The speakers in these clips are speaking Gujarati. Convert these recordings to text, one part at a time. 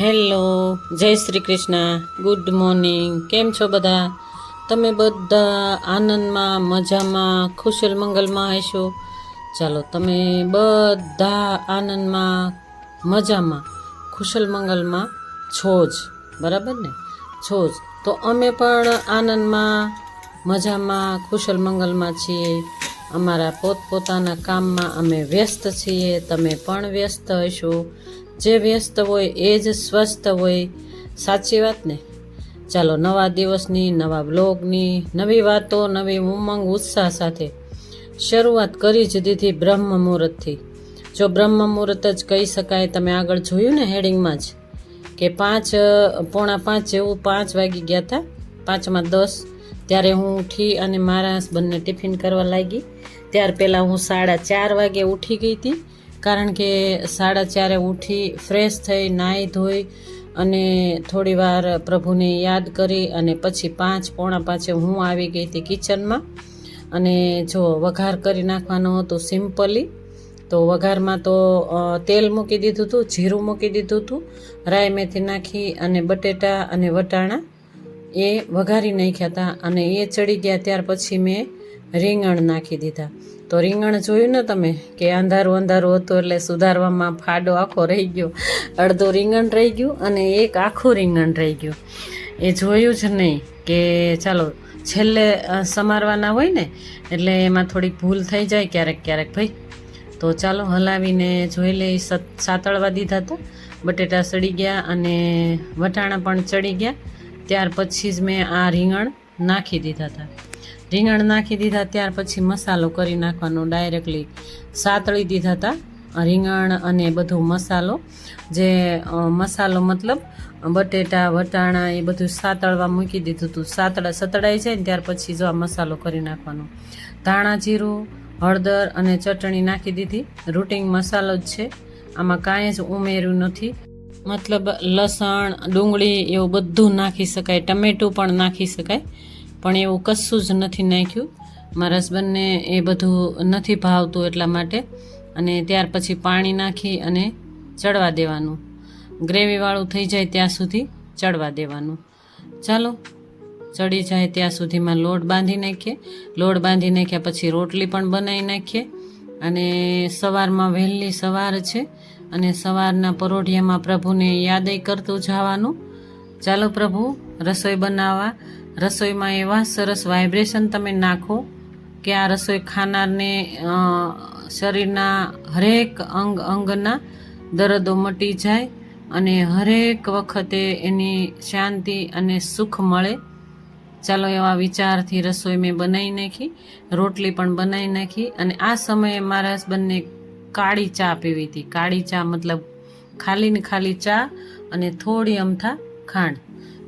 હેલો, જય શ્રી કૃષ્ણ, ગુડ મોર્નિંગ. કેમ છો બધા? તમે બધા આનંદમાં, મજામાં, ખુશલ મંગલમાં હશો. ચાલો, તમે બધા આનંદમાં, મજામાં, ખુશલ મંગલમાં છો જ, બરાબર ને? છો જ. તો અમે પણ આનંદમાં, મજામાં, ખુશલ મંગલમાં છીએ. અમારા પોતપોતાના કામમાં અમે વ્યસ્ત છીએ. તમે પણ વ્યસ્ત હશો. જે વ્યસ્ત હોય એ જ સ્વસ્થ હોય. સાચી વાત ને? ચાલો, નવા દિવસની, નવા બ્લોગની, નવી વાતો, નવી ઉમંગ ઉત્સાહ સાથે શરૂઆત કરી જ દીધી બ્રહ્મ મુહૂર્તથી. જો બ્રહ્મ મુહૂર્ત જ કહી શકાય. તમે આગળ જોયું ને હેડિંગમાં જ કે 4:45 જેવું 5 વાગી ગયા હતા. 5:10 ત્યારે હું ઉઠી અને મારા હસબન્ડને ટિફિન કરવા લાગી. ત્યાર પહેલાં હું 4:30 વાગે ઉઠી ગઈ હતી. કારણ કે 4:30 ઉઠી, ફ્રેશ થઈ, નાહી ધોઈ અને થોડી વાર પ્રભુને યાદ કરી અને પછી 4:45 હું આવી ગઈ હતી કિચનમાં. અને જો વઘાર કરી નાખવાનો હતો સિમ્પલી. તો વઘારમાં તો તેલ મૂકી દીધું હતું, જીરું મૂકી દીધું હતું, રાઈ મેથી નાખી અને બટેટા અને વટાણા એ વઘારી નાખ્યા હતા. અને એ ચડી ગયા ત્યાર પછી મેં રીંગણ નાખી દીધા. તો રીંગણ જોયું ને તમે કે અંધારું અંધારું હતું એટલે સુધારવામાં ફાડો આખો રહી ગયો. અડધો રીંગણ રહી ગયું અને એક આખું રીંગણ રહી ગયું. એ જોયું જ નહીં કે ચાલો છેલ્લે સમારવાના હોય ને એટલે એમાં થોડીક ભૂલ થઈ જાય ક્યારેક ક્યારેક ભાઈ. તો ચાલો હલાવીને જોઈ લઈ. સાતળવા દીધા હતા. બટેટા સડી ગયા અને વટાણા પણ ચડી ગયા. ત્યાર પછી જ મેં આ રીંગણ નાખી દીધા હતા. રીંગણ નાખી દીધા ત્યાર પછી મસાલો કરી નાખવાનો. ડાયરેક્ટલી સાતળી દીધા હતા રીંગણ અને બધું મસાલો. જે મસાલો મતલબ બટેટા વટાણા એ બધું સાતળવા મૂકી દીધું હતું. સતળાઈ જાય ને ત્યાર પછી જો આ મસાલો કરી નાખવાનો. ધાણા જીરું, હળદર અને ચટણી નાખી દીધી. રૂટિન મસાલો જ છે, આમાં કાંઈ જ ઉમેર્યું નથી. મતલબ લસણ, ડુંગળી એવું બધું નાખી શકાય, ટમેટું પણ નાખી શકાય, પણ એવું કશું જ નથી નાખ્યું. મારા હસબન્ડને એ બધું નથી ભાવતું એટલા માટે. અને ત્યાર પછી પાણી નાખી અને ચડવા દેવાનું. ગ્રેવીવાળું થઈ જાય ત્યાં સુધી ચડવા દેવાનું. ચાલો, ચડી જાય ત્યાં સુધીમાં લોટ બાંધી નાખીએ. લોટ બાંધી નાખ્યા પછી રોટલી પણ બનાવી નાખીએ. અને સવારમાં વહેલી સવાર છે અને સવારના પરોઢિયામાં પ્રભુને યાદય કરતું જવાનું. ચાલો પ્રભુ, રસોઈ બનાવવા. રસોઈમાં એવા સરસ વાઇબ્રેશન તમે નાખો કે આ રસોઈ ખાનારને શરીરના હરેક અંગના દર્દો મટી જાય અને હરેક વખતે એની શાંતિ અને સુખ મળે. ચાલો, એવા વિચારથી રસોઈ મેં બનાવી નાખી. રોટલી પણ બનાવી નાખી. અને આ સમયે મારા હસબન્ડને કાળી ચા પીવી હતી. કાળી ચા મતલબ ખાલી ને ખાલી ચા અને થોડી અમથા ખાંડ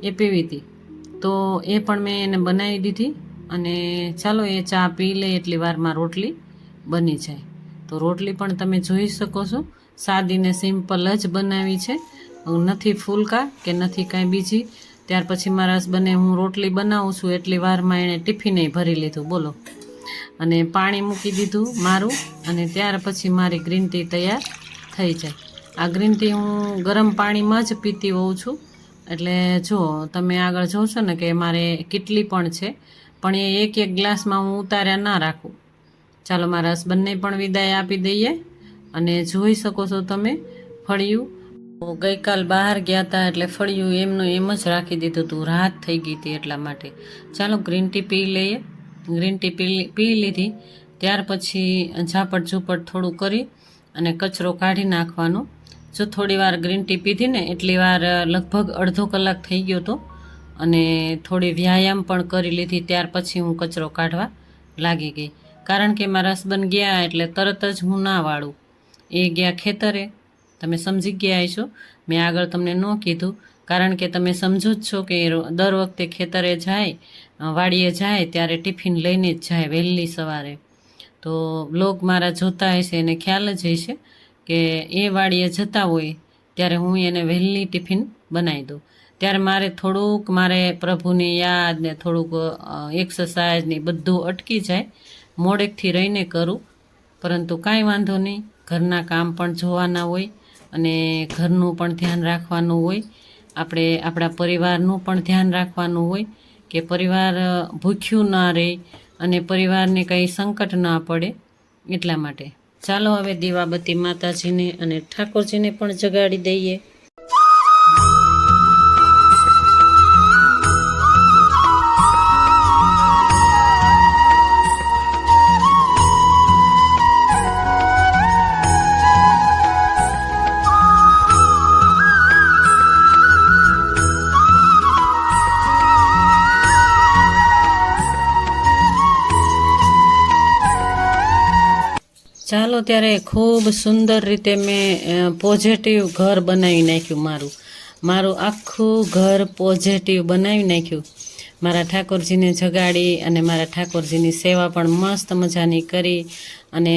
એ પીવી હતી. તો એ પણ મેં એને બનાવી દીધી. અને ચાલો, એ ચા પી લે એટલી વારમાં રોટલી બની જાય. તો રોટલી પણ તમે જોઈ શકો છો, સાદીને સિમ્પલ જ બનાવી છે, નથી ફૂલકા કે નથી કાંઈ બીજી. ત્યાર પછી મારા હસબન્ડે હું રોટલી બનાવું છું એટલી વારમાં એણે ટિફિને ભરી લીધું, બોલો. અને પાણી મૂકી દીધું મારું. અને ત્યાર પછી મારી ગ્રીન ટી તૈયાર થઈ જાય. આ ગ્રીન ટી હું ગરમ પાણીમાં જ પીતી હોઉં છું. એટલે જો તમે આગળ જોશો ને કે મારે કેટલી પણ છે, પણ એ એક એક ગ્લાસમાં હું ઉતાર્યા ના રાખું. ચાલો, મારા હસબન્ડને પણ વિદાય આપી દઈએ. અને જોઈ શકો છો તમે ફળિયું. ગઈકાલ બહાર ગયા હતા એટલે ફળિયું એમનું એમ જ રાખી દીધું હતું. રાત થઈ ગઈ હતી એટલા માટે. ચાલો, ગ્રીન ટી પી લઈએ. ગ્રીન ટી પી લીધી. ત્યાર પછી ઝાપટ ઝૂપટ થોડું કરી અને કચરો કાઢી નાખવાનો. જો થોડી વાર ગ્રીન ટી પીધી ને એટલી વાર લગભગ અડધો કલાક થઈ ગયો હતો. અને થોડી વ્યાયામ પણ કરી લીધી. ત્યાર પછી હું કચરો કાઢવા લાગી ગઈ. કારણ કે મારા હસબન્ડ ગયા એટલે તરત જ હું ના વાળું. એ ગયા ખેતરે. તમે સમજી ગયા છો, મેં આગળ તમને ન કીધું. કારણ કે તમે સમજો જ છો કે દર વખતે ખેતરે જાય, વાડીએ જાય ત્યારે ટિફિન લઈને જ જાય વહેલી સવારે. તો બ્લોગ મારા જોતા હશે એને ખ્યાલ જ હશે કે એ વાડીએ જતા હોય ત્યારે હું એને વહેલી ટિફિન બનાવી દઉં. ત્યારે મારે પ્રભુની યાદ ને થોડુંક એક્સરસાઇઝ ને બધું અટકી જાય. મોડેકથી રહીને કરું, પરંતુ કાંઈ વાંધો નહીં. ઘરના કામ પણ જોવાના હોય અને ઘરનું પણ ધ્યાન રાખવાનું હોય, આપણે આપણા પરિવારનું પણ ધ્યાન રાખવાનું હોય કે પરિવાર ભૂખ્યું ના રહે અને પરિવારને કંઈ સંકટ ના પડે એટલા માટે. ચાલો હવે દીવાબત્તી માતાજીને અને ઠાકોરજીને પણ જગાડી દઈએ. ચાલો ત્યારે ખૂબ સુંદર રીતે મેં પોઝિટિવ ઘર બનાવી નાખ્યું. મારું આખું ઘર પોઝિટિવ બનાવી નાખ્યું. મારા ઠાકોરજીને જગાડી અને મારા ઠાકોરજીની સેવા પણ મસ્ત મજાની કરી અને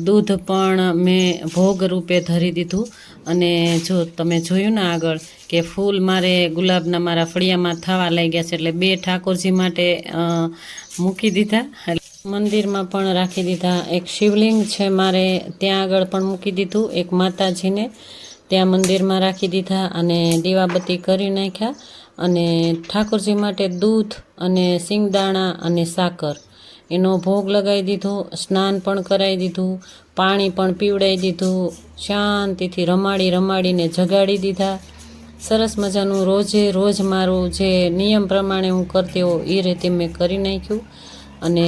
દૂધ પણ મેં ભોગ રૂપે ધરી દીધું. અને જો તમે જોયું ને આગળ કે ફૂલ મારે ગુલાબના મારા ફળિયામાં થવા લાગ્યા છે, એટલે 2 ઠાકોરજી માટે મૂકી દીધા, મંદિરમાં પણ રાખી દીધા. એક શિવલિંગ છે મારે ત્યાં આગળ પણ મૂકી દીધું, એક માતાજીને ત્યાં મંદિરમાં રાખી દીધા અને દીવાબત્તી કરી નાખ્યા. અને ઠાકોરજી માટે દૂધ અને સિંગદાણા અને સાકર એનો ભોગ લગાવી દીધો, સ્નાન પણ કરાવી દીધું, પાણી પણ પીવડાવી દીધું, શાંતિથી રમાડીને જગાડી દીધા. સરસ મજાનું રોજ મારું જે નિયમ પ્રમાણે હું કરતી હોઉં એ રીતે મેં કરી નાખ્યું. અને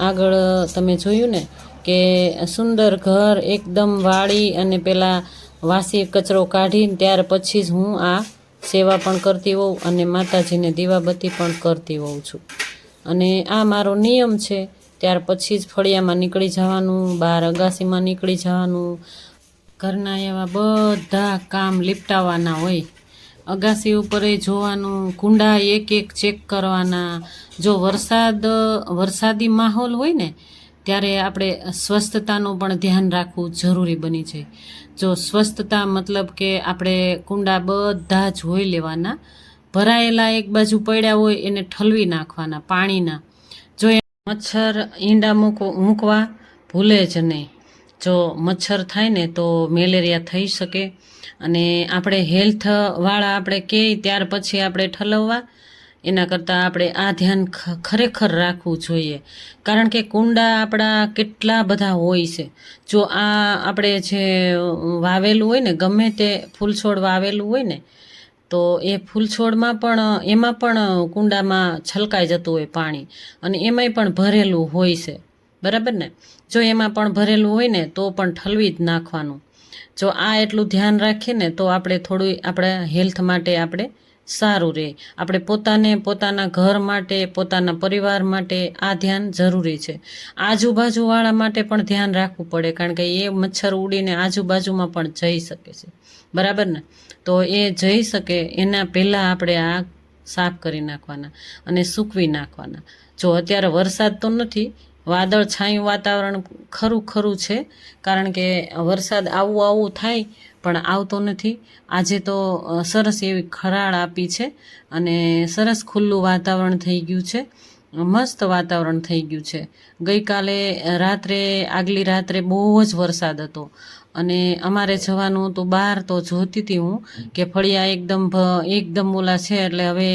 આગળ તમે જોયું ને કે સુંદર ઘર એકદમ વાળી અને પેલા વાસી કચરો કાઢીને ત્યાર પછી જ હું આ સેવા પણ કરતી હોઉં અને માતાજીને દીવાબત્તી પણ કરતી હોઉં છું. અને આ મારો નિયમ છે. ત્યાર પછી જ ફળિયામાં નીકળી જવાનું, બહાર અગાસીમાં નીકળી જવાનું. ઘરના એવા બધા કામ લીપટાવવાના હોય, અગાસી ઉપર જોવાનું, કુંડા એક ચેક કરવાના. જો વરસાદી માહોલ હોય ને ત્યારે આપણે સ્વસ્થતાનું પણ ધ્યાન રાખવું જરૂરી બની જાય. જો સ્વસ્થતા મતલબ કે આપણે કુંડા બધા જોઈ લેવાના, ભરાયેલા એક બાજુ પડ્યા હોય એને ઠલવી નાખવાના પાણીના. જો મચ્છર ઈંડા મૂકવા ભૂલે જ નહીં. જો મચ્છર થાય ને તો મેલેરિયા થઈ શકે. અને આપણે હેલ્થવાળા આપણે કહીએ ત્યાર પછી આપણે ઠલવવા, એના કરતાં આપણે આ ધ્યાન ખરેખર રાખવું જોઈએ. કારણ કે કુંડા આપણા કેટલા બધા હોય છે. જો આ આપણે જે વાવેલું હોય ને, ગમે તે ફૂલછોડ વાવેલું હોય ને, તો એ ફૂલછોડમાં પણ એમાં પણ કુંડામાં છલકાઈ જતું હોય પાણી, અને એમાંય પણ ભરેલું હોય છે, બરાબર ને. જો એમાં પણ ભરેલું હોય ને તો પણ ઠલવી જ નાખવાનું. જો આ એટલું ધ્યાન રાખીએ ને તો આપણે થોડું આપણા હેલ્થ માટે આપણે સારું રહે. આપણે પોતાના ઘર માટે, પોતાના પરિવાર માટે આ ધ્યાન જરૂરી છે. આજુબાજુવાળા માટે પણ ધ્યાન રાખવું પડે, કારણ કે એ મચ્છર ઉડીને આજુબાજુમાં પણ જઈ શકે છે, બરાબર ને. તો એ જઈ શકે એના પહેલાં આપણે આ સાફ કરી નાખવાના અને સૂકવી નાખવાના. જો અત્યારે વરસાદ તો નથી, વાદળ છાયું વાતાવરણ ખરું છે, કારણ કે વરસાદ આવું થાય પણ આવતો નથી. આજે તો સરસ એવી ખરાળ આપી છે અને સરસ ખુલ્લું વાતાવરણ થઈ ગયું છે, મસ્ત વાતાવરણ થઈ ગયું છે. ગઈકાલે આગલી રાત્રે બહુ જ વરસાદ હતો અને અમારે જવાનું હતું બહાર. તો જોતી હતી હું કે ફળિયા એકદમ ઓલા છે, એટલે હવે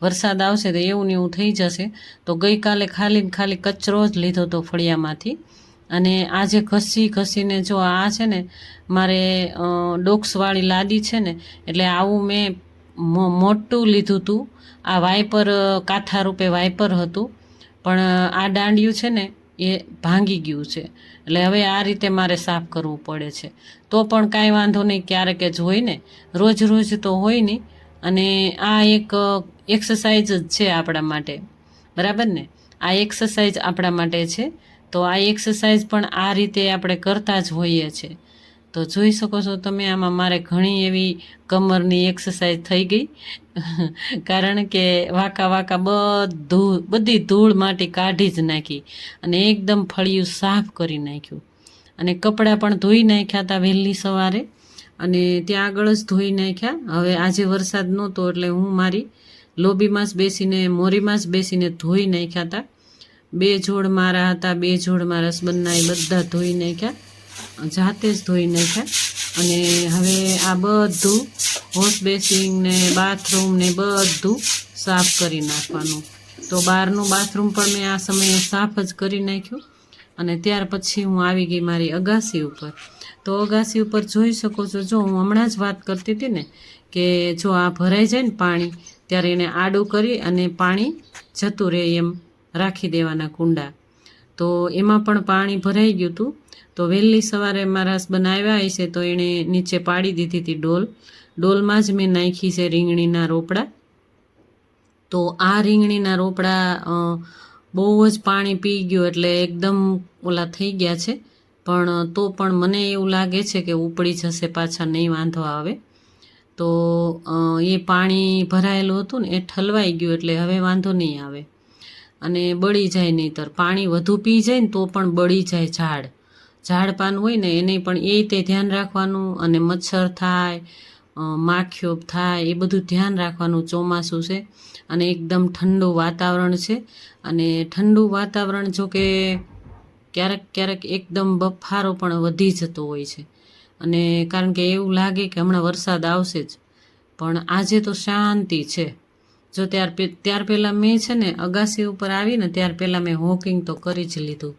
વરસાદ આવશે તો એવું ને એવું થઈ જશે. તો ગઈકાલે ખાલી કચરો જ લીધો હતો ફળિયામાંથી. અને આજે ઘસીને જો આ છે ને મારે ડોક્સવાળી લાદી છે ને, એટલે આવું મેં મોટું લીધું હતું. આ વાઇપર કાંથા રૂપે વાઇપર હતું, પણ આ દાંડિયું છે ને એ ભાંગી ગયું છે. એટલે હવે આ રીતે મારે સાફ કરવું પડે છે. તો પણ કાંઈ વાંધો નહીં, ક્યારેક જ હોય ને, રોજ તો હોય નહીં. અને આ એક એક્સરસાઇઝ જ છે આપણા માટે, બરાબર ને. આ એક્સરસાઇઝ આપણા માટે છે. તો આ એક્સરસાઇઝ પણ આ રીતે આપણે કરતા જ હોઈએ છીએ. તો જોઈ શકો છો તમે, આમાં મારે ઘણી એવી કમરની એક્સરસાઇઝ થઈ ગઈ, કારણ કે વાંકા બધી ધૂળ માટી કાઢી જ નાખી અને એકદમ ફળિયું સાફ કરી નાખ્યું. અને કપડાં પણ ધોઈ નાખ્યા હતા વહેલી સવારે, અને ત્યાં આગળ જ ધોઈ નાખ્યા. હવે આજે વરસાદ નહોતો એટલે હું મારી લોબીમાં જ બેસીને, મોરીમાં જ બેસીને ધોઈ નાખ્યા હતા. 2 જોડ મારા હતા, 2 જોડ મારા હસબન્ડના, એ બધા ધોઈ નાખ્યા, જાતે જ ધોઈ નાખ્યા. અને હવે આ બધું વોશ બેસિન ને બાથરૂમ ને બધું સાફ કરી નાખવાનું. તો બહારનું બાથરૂમ પણ મેં આ સમયે સાફ જ કરી નાખ્યું. અને ત્યાર પછી હું આવી ગઈ મારી અગાસી ઉપર. તો અગાસી ઉપર જોઈ શકો છો, જો હું હમણાં જ વાત કરતી હતી ને કે જો આ ભરાઈ જાય ને પાણી, ત્યારે એને આડું કરી અને પાણી જતું રહે એમ રાખી દેવાના કુંડા. તો એમાં પણ પાણી ભરાઈ ગયું હતું. તો વહેલી સવારે મારા હસબન્ડ આવ્યા હશે તો એણે નીચે પાડી દીધી હતી ડોલમાં જ મેં નાખી છે રીંગણીના રોપડા. તો આ રીંગણીના રોપડા બહુ જ પાણી પી ગયું એટલે એકદમ ઓલા થઈ ગયા છે. પણ તો પણ મને એવું લાગે છે કે ઉપડી જશે પાછા, નહીં વાંધો આવે. તો એ પાણી ભરાયેલું હતું ને એ ઠલવાઈ ગયું એટલે હવે વાંધો નહીં આવે અને બળી જાય. નહીંતર પાણી વધુ પી જાય ને તો પણ બળી જાય ઝાડ પાન હોય ને એને પણ એ તે ધ્યાન રાખવાનું. અને મચ્છર થાય, માખીઓ થાય, એ બધું ધ્યાન રાખવાનું. ચોમાસું છે અને એકદમ ઠંડુ વાતાવરણ છે. અને ઠંડુ વાતાવરણ જો કે ક્યારેક એકદમ બફારો પણ વધી જતો હોય છે. અને કારણ કે એવું લાગે કે હમણાં વરસાદ આવશે જ, પણ આજે તો શાંતિ છે. જો ત્યાર પહેલાં મેં છે ને અગાસી ઉપર આવીને ત્યાર પહેલાં મેં વોકિંગ તો કરી જ લીધું.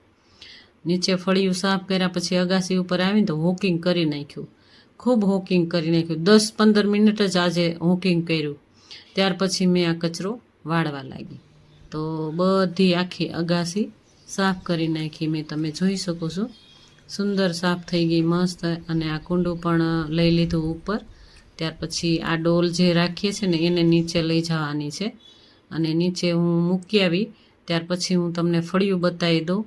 નીચે ફળિયું સાફ કર્યા પછી અગાસી ઉપર આવીને તો વોકિંગ કરી નાખ્યું, ખૂબ વોકિંગ કરી નાખ્યું. 10-15 મિનિટ જ આજે વોકિંગ કર્યું. ત્યાર પછી મેં આ કચરો વાળવા લાગી. તો બધી આખી અગાસી સાફ કરી નાખી મેં, તમે જોઈ શકો છો. સુંદર સાફ થઈ ગઈ મસ્ત. અને આ કુંડું પણ લઈ લીધું ઉપર. ત્યાર પછી આ ડોલ જે રાખીએ છીએ ને એને નીચે લઈ જવાની છે. અને નીચે હું મૂકી આવી ત્યાર પછી હું તમને ફળિયું બતાવી દઉં.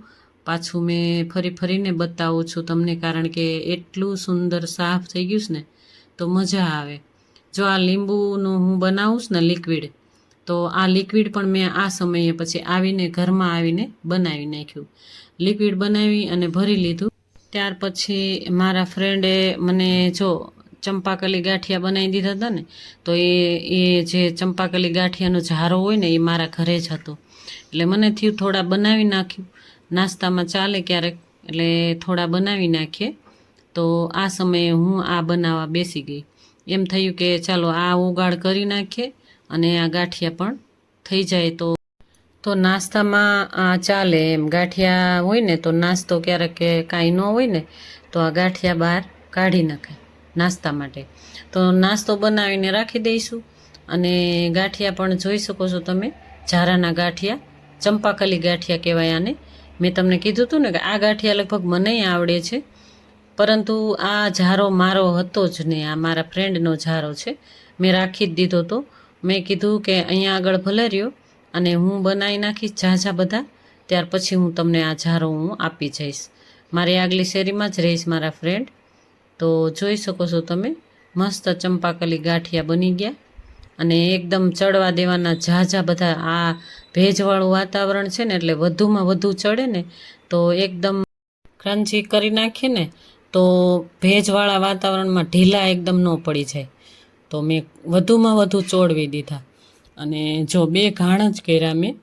પાછું મેં ફરીને બતાવું છું તમને, કારણ કે એટલું સુંદર સાફ થઈ ગયું છે ને તો મજા આવે. જો આ લીંબુનું હું બનાવું છું ને લિક્વિડ, તો આ લિક્વિડ પણ મેં આ સમયે પછી આવીને ઘરમાં આવીને બનાવી નાખ્યું. લિક્વિડ બનાવી અને ભરી લીધું. ત્યાર પછી મારા ફ્રેન્ડે મને જો ચંપાકલી ગાંઠિયા બનાવી દીધા હતા ને, તો એ જે ચંપાકલી ગાંઠિયાનો ઝારો હોય ને એ મારા ઘરે જ હતો. એટલે મને થયું થોડા બનાવી નાખ્યું, નાસ્તામાં ચાલે ક્યારેક, એટલે થોડા બનાવી નાખીએ. તો આ સમયે હું આ બનાવવા બેસી ગઈ. એમ થયું કે ચાલો આ ઉગાડ કરી નાખીએ અને આ ગાંઠિયા પણ થઈ જાય તો નાસ્તામાં આ ચાલે એમ. ગાંઠિયા હોય ને તો નાસ્તો ક્યારેક કાંઈ ન હોય ને તો આ ગાંઠિયા બહાર કાઢી નખાય નાસ્તા માટે. તો નાસ્તો બનાવીને રાખી દઈશું. અને ગાંઠિયા પણ જોઈ શકો છો તમે, ઝારાના ગાંઠિયા, ચંપાકલી ગાંઠિયા કહેવાય આને. મેં તમને કીધું હતું ને કે આ ગાંઠિયા લગભગ મને આવડે છે, પરંતુ આ ઝારો મારો હતો જ નહીં, આ મારા ફ્રેન્ડનો ઝારો છે. મેં રાખી જ દીધો હતો. મેં કીધું કે અહીંયા આગળ ભલે રહ્યો અને હું બનાવી નાખીશ ઝાઝા બધા, ત્યાર પછી હું તમને આ ઝારો હું આપી જઈશ. મારી આગલી શેરીમાં જ રહીશ મારા ફ્રેન્ડ. તો જોઈ શકો છો તમે, મસ્ત ચંપાકલી ગાંઠિયા બની ગયા. અને એકદમ ચડવા દેવાના ઝાઝા બધા. આ ભેજવાળું વાતાવરણ છે ને એટલે વધુમાં વધુ ચડે ને તો એકદમ ક્રન્ચી કરી નાખીએ ને તો ભેજવાળા વાતાવરણમાં ઢીલા એકદમ ન પડી જાય. તો મેં વધુમાં વધુ ચોળવી દીધા. અને જો 2 ઘાણ જ કર્યા મેં,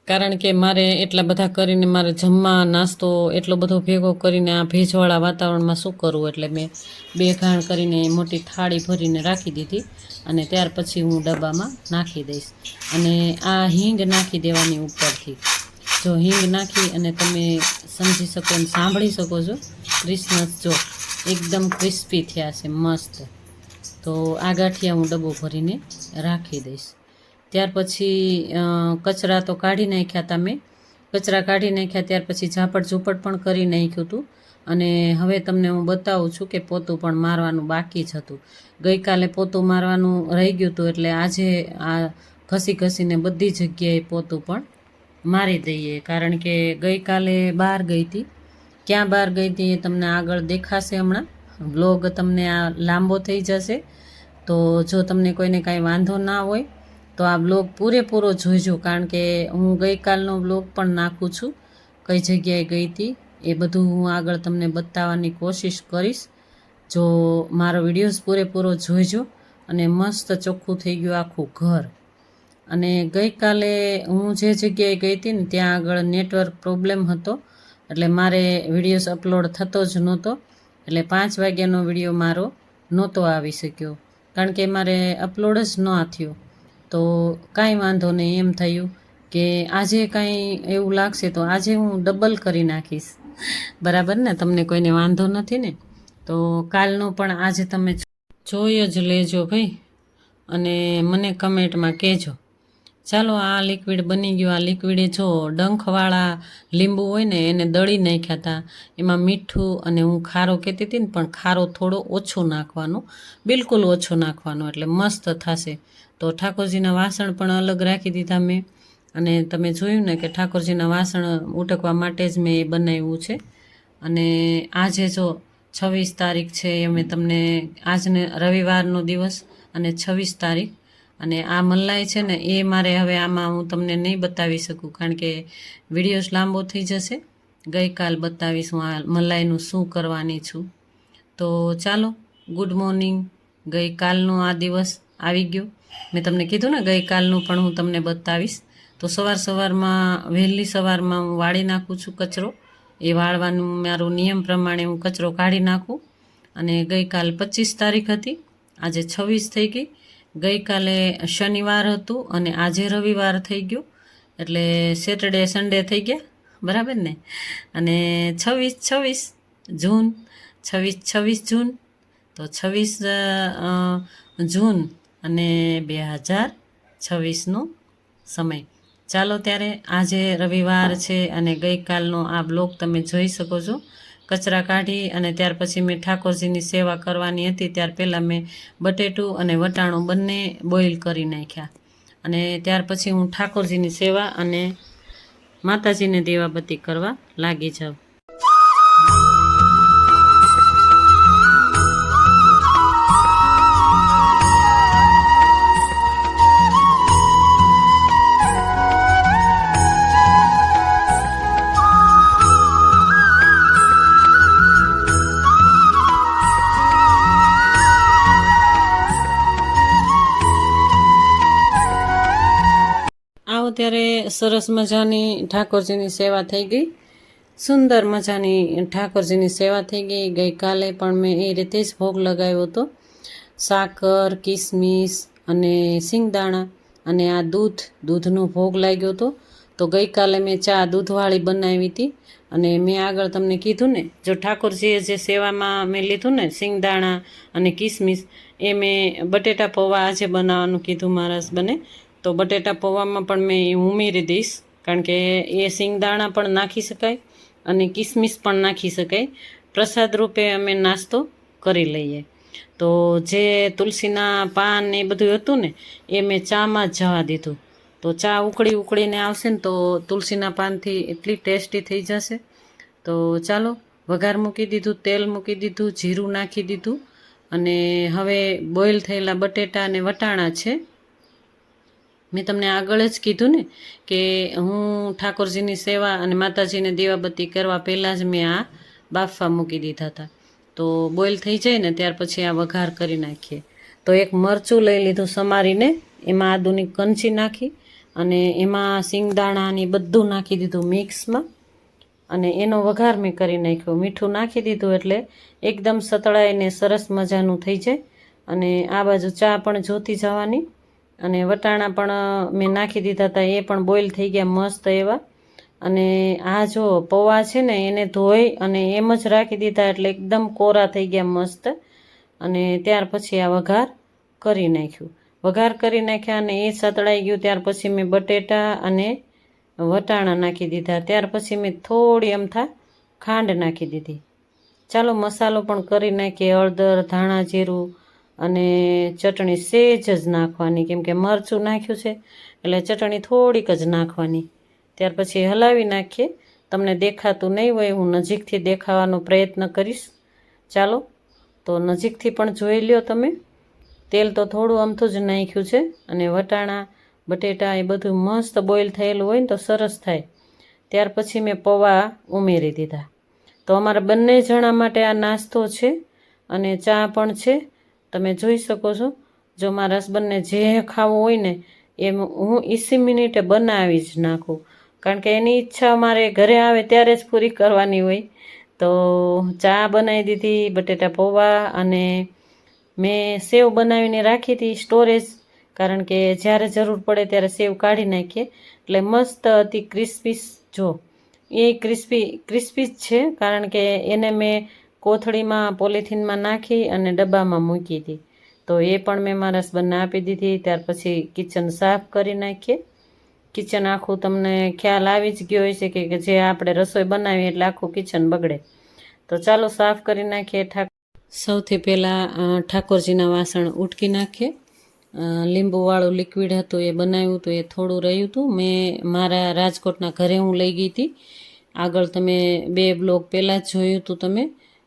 કારણ કે મારે એટલા બધા કરીને મારે જમવા નાસ્તો એટલો બધો ભેગો કરીને આ ભેજવાળા વાતાવરણમાં શું કરવું, એટલે મેં 2 ઘાણ કરીને મોટી થાળી ભરીને રાખી દીધી. અને ત્યાર પછી હું ડબ્બામાં નાખી દઈશ. અને આ હિંગ નાખી દેવાની ઉપરથી. જો હિંગ નાખી અને તમે સમજી શકો અને સાંભળી શકો છો ક્રિસ્મસ જો એકદમ ક્રિસ્પી થયા છે મસ્ત. તો આ ગાંઠિયા હું ડબ્બો ભરીને રાખી દઈશ. ત્યાર પછી કચરા તો કાઢી નાખ્યા હતા મેં. કચરા કાઢી નાખ્યા ત્યાર પછી ઝાપટ ઝૂપટ પણ કરી નાખ્યું હતું. અને હવે તમને હું બતાવું છું કે પોતું પણ મારવાનું બાકી જ હતું. ગઈકાલે પોતું મારવાનું રહી ગયું હતું, એટલે આજે આ ઘસીને બધી જગ્યાએ પોતું પણ મારી દઈએ. કારણ કે ગઈકાલે બહાર ગઈ હતી. ક્યાં બહાર ગઈ હતી એ તમને આગળ દેખાશે હમણાં. બ્લોગ તમને આ લાંબો થઈ જશે. તો જો તમને કોઈને કાંઈ વાંધો ના હોય તો આ બ્લોગ પૂરેપૂરો જોઈજો, કારણ કે હું ગઈકાલનો બ્લોગ પણ નાખું છું. કઈ જગ્યાએ ગઈ હતી એ બધું હું આગળ તમને બતાવવાની કોશિશ કરીશ. જો મારો વિડીયોઝ પૂરેપૂરો જોઈજો. અને મસ્ત ચોખ્ખું થઈ ગયું આખું ઘર. અને ગઈકાલે હું જે જગ્યાએ ગઈ હતી ને ત્યાં આગળ નેટવર્ક પ્રોબ્લેમ હતો, એટલે મારે વિડીયોઝ અપલોડ થતો જ નહોતો. એટલે 5 વાગ્યાનો વિડીયો મારો નહોતો આવી શક્યો, કારણ કે મારે અપલોડ જ ન થયો. તો કાંઈ વાંધો નહીં, એમ થયું કે આજે કાંઈ એવું લાગશે તો આજે હું ડબલ કરી નાખીશ, બરાબર ને? તમને કોઈને વાંધો નથી ને? તો કાલનું પણ આજે તમે જોઈ જ લેજો ભાઈ, અને મને કમેન્ટમાં કહેજો. ચાલો, આ લિક્વિડ બની ગયું. આ લિક્વિડે જો ડંખવાળા લીંબુ હોય ને એને દળી નાખ્યા હતા. એમાં મીઠું અને હું ખારો કહેતી હતી ને, પણ ખારો થોડો ઓછો નાખવાનો, બિલકુલ ઓછો નાખવાનો, એટલે મસ્ત થશે. તો ઠાકોરજીના વાસણ પણ અલગ રાખી દીધા મેં, અને તમે જોયું ને કે ઠાકોરજીના વાસણ ઉટકવા માટે જ મેં એ બનાવ્યું છે. અને આજે જો 26 તારીખ છે, અમે તમને આજને રવિવારનો દિવસ અને 26 તારીખ, અને આ મલાઈ છે ને એ મારે હવે આમાં હું તમને નહીં બતાવી શકું, કારણ કે વિડીયોઝ લાંબો થઈ જશે. ગઈકાલ બતાવીશ હું આ મલાઈનું શું કરવાની છું. તો ચાલો, ગુડ મોર્નિંગ. ગઈકાલનો આ દિવસ આવી ગયો. મેં તમને કીધું ને ગઈકાલનું પણ હું તમને બતાવીશ. તો સવારમાં વહેલી સવારમાં હું વાળી નાખું છું કચરો. એ વાળવાનું મારું નિયમ પ્રમાણે હું કચરો કાઢી નાખું. અને ગઈકાલ 25 તારીખ હતી, આજે 26 થઈ ગઈ. ગઈકાલે શનિવાર હતું અને આજે રવિવાર થઈ ગયો, એટલે સેટરડે સન્ડે થઈ ગયા, બરાબર ને? અને 26 જૂન, 26 જૂન, તો 26 જૂન અને 2026નો સમય. ચાલો ત્યારે, આજે રવિવાર છે અને ગઈકાલનો આ બ્લોગ તમે જોઈ શકો છો. કચરા કાઢી અને ત્યાર પછી મેં ઠાકોરજીની સેવા કરવાની હતી, ત્યાર પહેલાં મેં બટેટું અને વટાણું બંને બોઇલ કરી નાખ્યા, અને ત્યાર પછી હું ઠાકોરજીની સેવા અને માતાજીને દીવાબત્તી કરવા લાગી જાઉં. ત્યારે સરસ મજાની ઠાકોરજીની સેવા થઈ ગઈ, સુંદર મજાની ઠાકોરજીની સેવા થઈ ગઈ. ગઈકાલે પણ મેં એ રીતે જ ભોગ લગાવ્યો હતો, સાકર, કિસમિસ અને સિંગદાણા, અને આ દૂધનો ભોગ લાગ્યો હતો. તો ગઈકાલે મેં ચા દૂધવાળી બનાવી હતી, અને મેં આગળ તમને કીધું ને, જો ઠાકોરજીએ જે સેવામાં મેં લીધું ને સિંગદાણા અને કિસમિસ, એ મેં બટેટા પૌવા આજે બનાવવાનું કીધું મારા હસબન્ડે. તો બટેટા પૌવામાં પણ મેં ઉમેરી દઈશ, કારણ કે એ સિંગદાણા પણ નાખી શકાય અને કિસમિસ પણ નાખી શકાય. પ્રસાદ રૂપે અમે નાસ્તો કરી લઈએ. તો જે તુલસીના પાન એ બધું હતું ને એ મેં ચામાં જ જવા દીધું. તો ચા ઉકળીને આવશે ને તો તુલસીના પાનથી એટલી ટેસ્ટી થઈ જશે. તો ચાલો, વઘાર મૂકી દીધું, તેલ મૂકી દીધું, જીરું નાખી દીધું, અને હવે બોઇલ થયેલા બટેટા અને વટાણા છે. મેં તમને આગળ જ કીધું ને કે હું ઠાકોરજીની સેવા અને માતાજીને દીવાબત્તી કરવા પહેલાં જ મેં આ બાફવા મૂકી દીધા હતા. તો બોઇલ થઈ જાય ને ત્યાર પછી આ વઘાર કરી નાખીએ. તો એક મરચું લઈ લીધું સમારીને, એમાં આદુની કંચી નાખી અને એમાં સિંગદાણાની બધું નાખી દીધું મિક્સમાં, અને એનો વઘાર મેં કરી નાખ્યો. મીઠું નાખી દીધું એટલે એકદમ સતળાઈને સરસ મજાનું થઈ જાય. અને આ બાજુ ચા પણ જોતી જવાની, અને વટાણા પણ મેં નાખી દીધા હતા, એ પણ બોઇલ થઈ ગયા મસ્ત એવા. અને આ જો પૌવા છે ને એને ધોઈ અને એમ જ રાખી દીધા, એટલે એકદમ કોરા થઈ ગયા મસ્ત. અને ત્યાર પછી આ વઘાર કરી નાખ્યું. વઘાર કરી નાખ્યા અને એ સતળાઈ ગયું ત્યાર પછી મેં બટેટા અને વટાણા નાખી દીધા. ત્યાર પછી મેં થોડી અમથા ખાંડ નાખી દીધી. ચાલો, મસાલો પણ કરી નાખીએ. હળદર, ધાણા જીરું અને ચટણી સેજ જ નાખવાની, કેમ કે મરચું નાખ્યું છે એટલે ચટણી થોડીક જ નાખવાની. ત્યાર પછી હલાવી નાખીએ. તમને દેખાતું નહીં હોય, હું નજીકથી દેખાવાનો પ્રયત્ન કરીશ. ચાલો, તો નજીકથી પણ જોઈ લ્યો તમે. તેલ તો થોડું અમથું જ નાખ્યું છે, અને વટાણા બટેટા એ બધું મસ્ત બોઇલ થયેલું હોય ને તો સરસ થાય. ત્યાર પછી મેં પૌવા ઉમેરી દીધા. તો અમારા બંને જણા માટે આ નાસ્તો છે અને ચા પણ છે, તમે જોઈ શકો છો. જો મારા હસબન્ડને જે ખાવું હોય ને એ હું 20 મિનિટે બનાવી જ નાખું, કારણ કે એની ઈચ્છા મારે ઘરે આવે ત્યારે જ પૂરી કરવાની હોય. તો ચા બનાવી દીધી, બટેટા પૌવા, અને મેં સેવ બનાવીને રાખી હતી સ્ટોરેજ, કારણ કે જ્યારે જરૂર પડે ત્યારે સેવ કાઢી નાખીએ એટલે મસ્ત હતી ક્રિસ્પી. જો એ ક્રિસ્પી જ છે, કારણ કે એને મેં કોથળીમાં પોલિથીનમાં નાખી અને ડબ્બામાં મૂકી હતી. તો એ પણ મેં મારા હસબન્ડને આપી દીધી. ત્યાર પછી કિચન સાફ કરી નાખીએ. કિચન આખું તમને ખ્યાલ આવી જ ગયો હોય છે કે જે આપણે રસોઈ બનાવીએ એટલે આખું કિચન બગડે. તો ચાલો સાફ કરી નાખીએ. સૌથી પહેલાં ઠાકોરજીના વાસણ ઉટકી નાખીએ. લીંબુવાળું લિક્વિડ હતું એ બનાવ્યું હતું, એ થોડું રહ્યું હતું. મેં મારા રાજકોટના ઘરે હું લઈ ગઈ હતી. આગળ તમે 2 બ્લોગ પહેલાં જ જોયું હતું તમે,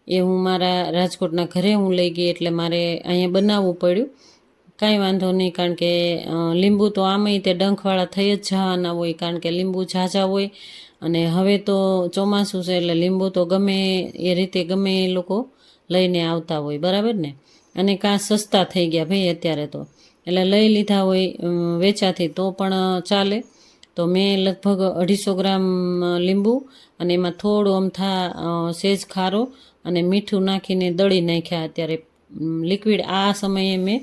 એ હું મારા રાજકોટના ઘરે હું લઈ ગઈ એટલે મારે અહીંયા બનાવવું પડ્યું. કાંઈ વાંધો નહીં, કારણ કે લીંબુ તો આમેય તે ડંખવાળા થઈ જ જવાના હોય, કારણ કે લીંબુ ઝાઝા હોય. અને હવે તો ચોમાસું છે એટલે લીંબુ તો ગમે એ રીતે ગમે એ લોકો લઈને આવતા હોય, બરાબર ને. અને કાં સસ્તા થઈ ગયા ભાઈ અત્યારે તો, એટલે લઈ લીધા હોય વેચાથી તો પણ ચાલે. તો મેં લગભગ 250 ગ્રામ લીંબુ અને એમાં થોડું અમથા સેજ ખારો અને મીઠું નાખીને દળી નાખ્યા. અત્યારે લિક્વિડ આ સમયે મેં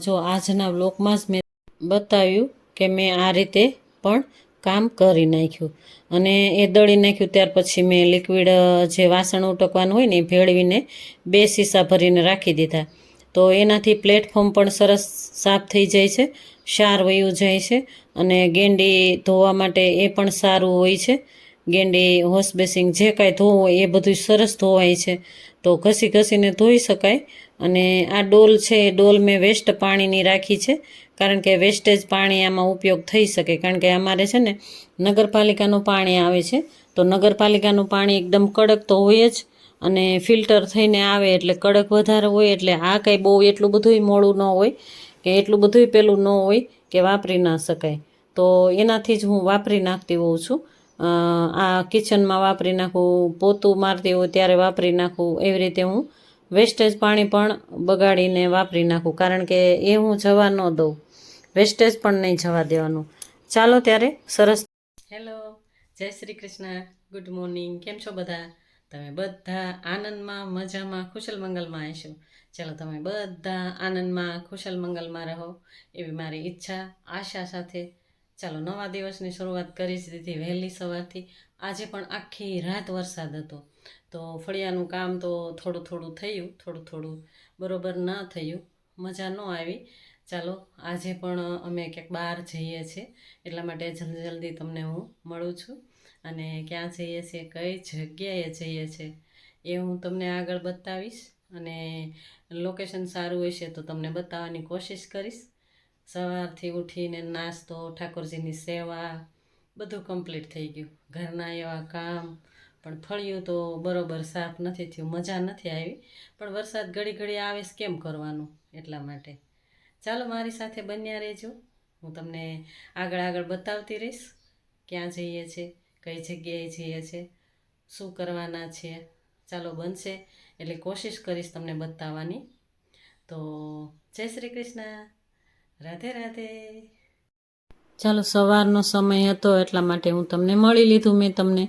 જો આજના બ્લોકમાં જ મેં બતાવ્યું કે મેં આ રીતે પણ કામ કરી નાખ્યું. અને એ દળી નાખ્યું ત્યાર પછી મેં લિક્વિડ જે વાસણ ઉટકવાનું હોય ને એ ભેળવીને 2 સીસા ભરીને રાખી દીધા. તો એનાથી પ્લેટફોર્મ પણ સરસ સાફ થઈ જાય છે, ક્ષાર વયું જાય છે. અને ગેંડી ધોવા માટે એ પણ સારું હોય છે. ગેંડી વોશ બેસિંગ જે કાંઈ ધોવું હોય એ બધું સરસ ધોવાય છે. તો ઘસી ઘસીને ધોઈ શકાય. અને આ ડોલ છે એ ડોલ મેં વેસ્ટ પાણીની રાખી છે, કારણ કે વેસ્ટેજ પાણી આમાં ઉપયોગ થઈ શકે. કારણ કે અમારે છે ને નગરપાલિકાનું પાણી આવે છે, તો નગરપાલિકાનું પાણી એકદમ કડક તો હોય જ, અને ફિલ્ટર થઈને આવે એટલે કડક વધારે હોય. એટલે આ કંઈ બહુ એટલું બધું મોડું ન હોય કે એટલું બધું પેલું ન હોય કે વાપરી ના શકાય. તો એનાથી જ હું વાપરી નાખતી હોઉં છું. આ કિચનમાં વાપરી નાખું, પોતું મારતી હોય ત્યારે વાપરી નાખું, એવી રીતે હું વેસ્ટેજ પાણી પણ બગાડીને વાપરી નાખું, કારણ કે એ હું જવા ન દઉં, વેસ્ટેજ પણ નહીં જવા દેવાનું. ચાલો ત્યારે સરસ. હેલો, જય શ્રી કૃષ્ણ, ગુડ મોર્નિંગ. કેમ છો બધા? તમે બધા આનંદમાં, મજામાં, કુશલ મંગલમાં હશો. ચાલો તમે બધા આનંદમાં, કુશલ મંગલમાં રહો એવી મારી ઈચ્છા, આશા સાથે ચાલો નવા દિવસની શરૂઆત કરી જ દીધી વહેલી સવારથી. આજે પણ આખી રાત વરસાદ હતો, તો ફળિયાનું કામ તો થોડું થોડું થયું, થોડું થોડું બરોબર ન થયું, મજા ન આવી. ચાલો આજે પણ અમે ક્યાંક બહાર જઈએ છીએ, એટલા માટે જલ્દી જલ્દી તમને હું મળું છું. અને ક્યાં જઈએ છીએ, કઈ જગ્યાએ જઈએ છીએ એ હું તમને આગળ બતાવીશ. અને લોકેશન સારું હશે તો તમને બતાવવાની કોશિશ કરીશ. સવારથી ઉઠીને નાસ્તો, ઠાકોરજીની સેવા બધું કમ્પ્લીટ થઈ ગયું. ઘરના એવા કામ, પણ ફળિયું તો બરોબર સાફ નથી થયું, મજા નથી આવી. પણ વરસાદ ઘડી ઘડી આવે છે, કેમ કરવાનું, એટલા માટે ચાલો મારી સાથે બન્યા રહેજો. હું તમને આગળ આગળ બતાવતી રહીશ ક્યાં જઈએ છીએ, કઈ જગ્યાએ જઈએ છીએ, શું કરવાના છીએ. ચાલો બનશે એટલે કોશિશ કરીશ તમને બતાવવાની. તો જય શ્રી કૃષ્ણ, રાધે રાધે. ચાલો સવારનો સમય હતો એટલા માટે હું તમને મળી લીધું. મેં તમને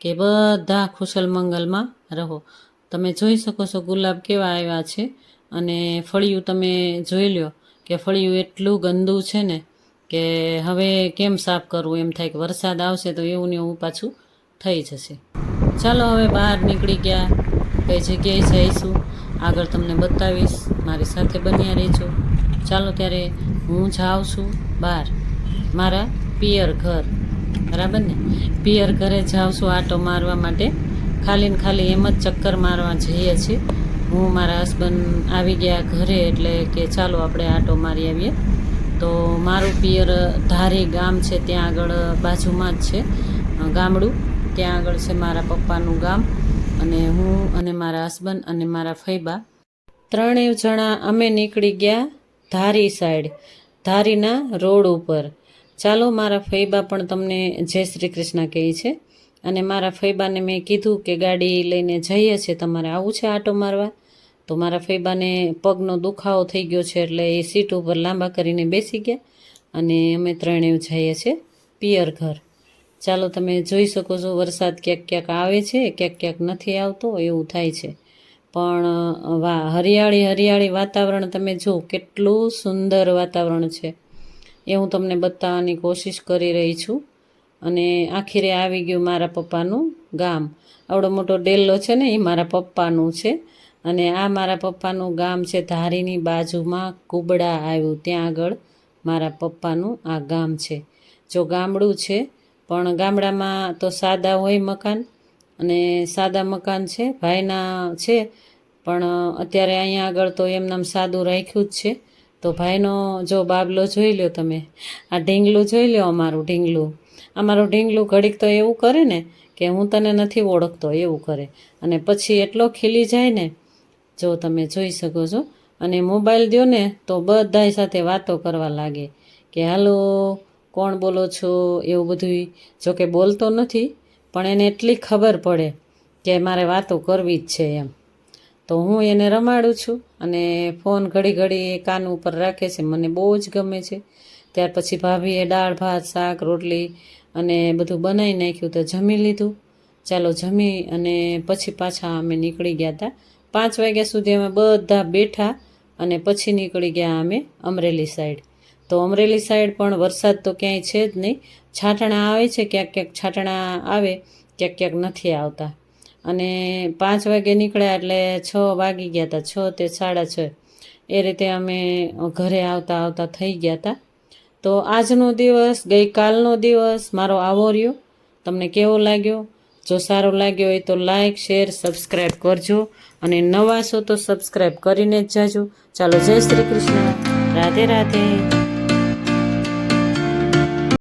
કે બધા ખુશલ મંગલમાં રહો. તમે જોઈ શકો છો ગુલાબ કેવા આવ્યા છે. અને ફળિયું તમે જોઈ લ્યો કે ફળિયું એટલું ગંદુ છે ને કે હવે કેમ સાફ કરવું, એમ થાય કે વરસાદ આવશે તો એવું ને એવું પાછું થઈ જશે. ચાલો હવે બહાર નીકળી ગયા, કઈ જગ્યાએ જઈશું આગળ તમને બતાવીશ, મારી સાથે બન્યા રહેજો. ચાલો ત્યારે હું જાઉં છું બહાર, મારા પિયર ઘર, બરાબર ને. પિયર ઘરે જાઉં છું આટો મારવા માટે. ખાલી ને ખાલી એમ જ ચક્કર મારવા જઈએ છીએ. હું મારા હસબન્ડ આવી ગયા ઘરે એટલે કે ચાલો આપણે આટો મારી આવીએ. તો મારું પિયર ધારી ગામ છે, ત્યાં આગળ બાજુમાં જ છે ગામડું. ત્યાં આગળ છે મારા પપ્પાનું ગામ. અને હું અને મારા હસબન્ડ અને મારા ફૈબા ત્રણેય જણા અમે નીકળી ગયા ધારી સાઈડ, ધારીના રોડ ઉપર. ચાલો મારા ફૈબા પણ તમને જય શ્રી કૃષ્ણ કહે છે. અને મારા ફૈબાને મેં કીધું કે ગાડી લઈને જઈએ છીએ, તમારે આવું છે આટો મારવા? તો મારા ફૈબાને પગનો દુખાવો થઈ ગયો છે એટલે એ સીટ ઉપર લાંબા કરીને બેસી ગયા. અને અમે ત્રણેય જઈએ છીએ પિયર ઘર. ચાલો તમે જોઈ શકો છો વરસાદ ક્યાંક ક્યાંક આવે છે, ક્યાંક ક્યાંક નથી આવતો, એવું થાય છે. પણ હરિયાળી હરિયાળી વાતાવરણ તમે જુઓ, કેટલું સુંદર વાતાવરણ છે એ હું તમને બતાવવાની કોશિશ કરી રહી છું. અને આખીરે આવી ગયું મારા પપ્પાનું ગામ. આવડો મોટો ડેલો છે ને એ મારા પપ્પાનું છે. અને આ મારા પપ્પાનું ગામ છે ધારીની બાજુમાં કુબડા આવ્યું, ત્યાં આગળ મારા પપ્પાનું આ ગામ છે. જો ગામડું છે, પણ ગામડામાં તો સાદા હોય મકાન, અને સાદા મકાન છે ભાઈના છે. પણ અત્યારે અહીંયા આગળ તો એમનામ સાદું રાખ્યું જ છે. તો ભાઈનો જો બાબલો જોઈ લો તમે, આ ઢીંગલું જોઈ લો, અમારું ઢીંગલું ઘડીક તો એવું કરે ને કે હું તને નથી ઓળખતો, એવું કરે. અને પછી એટલો ખીલી જાય ને, જો તમે જોઈ શકો છો. અને મોબાઈલ દો ને તો બધાય સાથે વાતો કરવા લાગે કે હાલો કોણ બોલો છો, એવું બધું. જોકે બોલતો નથી, પણ એને એટલી ખબર પડે કે મારે વાતો કરવી જ છે એમ. તો હું એને રમાડું છું, અને ફોન ઘડી ઘડી કાન ઉપર રાખે છે, મને બહુ જ ગમે છે. ત્યાર પછી ભાભીએ દાળ ભાત શાક રોટલી અને બધું બનાવી નાખ્યું, તો જમી લીધું. ચાલો જમી અને પછી પાછા અમે નીકળી ગયા હતા. 5 વાગ્યા સુધી અમે બધા બેઠા, અને પછી નીકળી ગયા અમે અમરેલી સાઈડ. તો અમરેલી સાઈડ પણ વરસાદ તો ક્યાંય છે જ નહીં. છાંટણા આવે છે, ક્યાંક ક્યાંક છાંટણા આવે, ક્યાંક ક્યાંક નથી આવતા. અને 5 વાગે નીકળ્યા એટલે 6 વાગી ગયા હતા, 6 તે 6:30 એ રીતે અમે ઘરે આવતા આવતા થઈ ગયા હતા. તો આજનો દિવસ, ગઈકાલનો દિવસ મારો આવો રહ્યો. તમને કેવો લાગ્યો? જો સારો લાગ્યો હોય તો લાઈક શેર સબસ્ક્રાઈબ કરજો, અને નવા છો તો સબસ્ક્રાઈબ કરીને જ જાજો. ચાલો, જય શ્રી કૃષ્ણ, રાધે રાધે.